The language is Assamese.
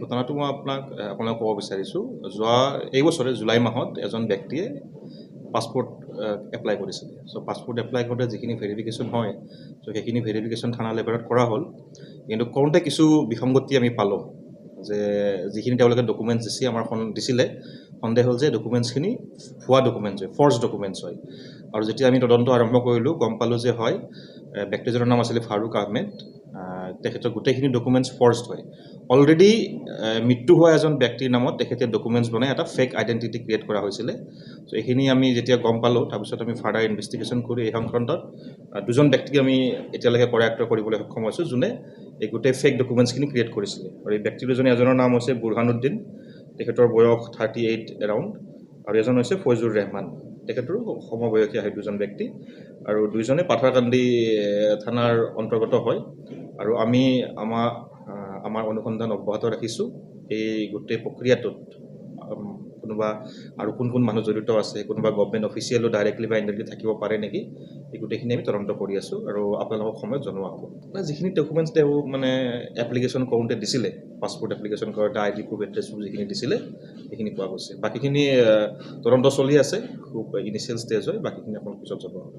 ঘটনাটো মই আপোনাক ক'ব বিচাৰিছোঁ এই বছৰে জুলাই মাহত এজন ব্যক্তিয়ে পাছপোৰ্ট এপ্লাই কৰিছিলে পাছপোৰ্ট এপ্লাই কৰোঁতে যিখিনি ভেৰিফিকেশ্যন হয় সেইখিনি ভেৰিফিকেশ্যন থানা লেভেলত কৰা হ'ল কিন্তু কৰোঁতে কিছু বিসংগতি আমি পালোঁ যে যিখিনি তেওঁলোকে ডকুমেণ্টছ দিছিলে সন্দেহ হ'ল যে ডকুমেণ্টছখিনি ভুৱা ডকুমেণ্টছ হয় ফৰ্জ ডকুমেণ্টছ হয় আৰু যেতিয়া আমি তদন্ত আৰম্ভ কৰিলোঁ গম পালোঁ যে হয় ব্যক্তিজনৰ নাম আছিলে ফাৰুক আহমেদ তেখেতৰ গোটেইখিনি ডকুমেণ্টছ ফৰ্জড হয় অলৰেডি মৃত্যু হোৱা এজন ব্যক্তিৰ নামত তেখেতে ডকুমেণ্টছ বনাই এটা ফেক আইডেণ্টিটি ক্ৰিয়েট কৰা হৈছিলে এইখিনি আমি যেতিয়া গম পালোঁ তাৰপিছত আমি ফাৰ্ডাৰ ইনভেষ্টিগেশ্যন কৰি এই সংক্ৰান্তত দুজন ব্যক্তিক আমি এতিয়ালৈকে কৰায়ত্ব কৰিবলৈ সক্ষম হৈছোঁ যোনে এই গোটেই ফেক ডকুমেণ্টছখিনি ক্ৰিয়েট কৰিছিলে আৰু এই ব্যক্তি দুজনে এজনৰ নাম হৈছে বুৰহানুদ্দিন তেখেতৰ বয়স 38 এৰাউণ্ড আৰু এজন হৈছে ফৈজুৰ ৰেহমান তেখেতৰো সমবয়সীয়া হয় দুজন ব্যক্তি আৰু দুইজনে পাথাৰকান্দি থানাৰ অন্তৰ্গত হয় আৰু আমি আমাৰ অনুসন্ধান অব্যাহত ৰাখিছোঁ এই গোটেই প্ৰক্ৰিয়াটোত কোনোবা আৰু কোন মানুহ জড়িত আছে কোনোবা গভৰ্ণমেণ্ট অফিচিয়েলো ডাইৰেক্টলি বা ইনডাইৰেক্টলি থাকিব পাৰে নেকি এই গোটেইখিনি আমি তদন্ত কৰি আছোঁ আৰু আপোনালোকক সময়ত জনোৱা হ'ব যিখিনি ডকুমেণ্টছ তেওঁ এপ্লিকেশ্যন কৰোঁতে দিছিলে পাছপোৰ্ট এপ্লিকেশ্যন কৰোঁতে ID প্ৰুফ এড্ৰেছ প্ৰুফ যিখিনি দিছিলে সেইখিনি পোৱা গৈছে বাকীখিনি তদন্ত চলি আছে খুব ইনিচিয়েল ষ্টেজ হয় বাকীখিনি আপোনালোক পিছত জনোৱা হ'ব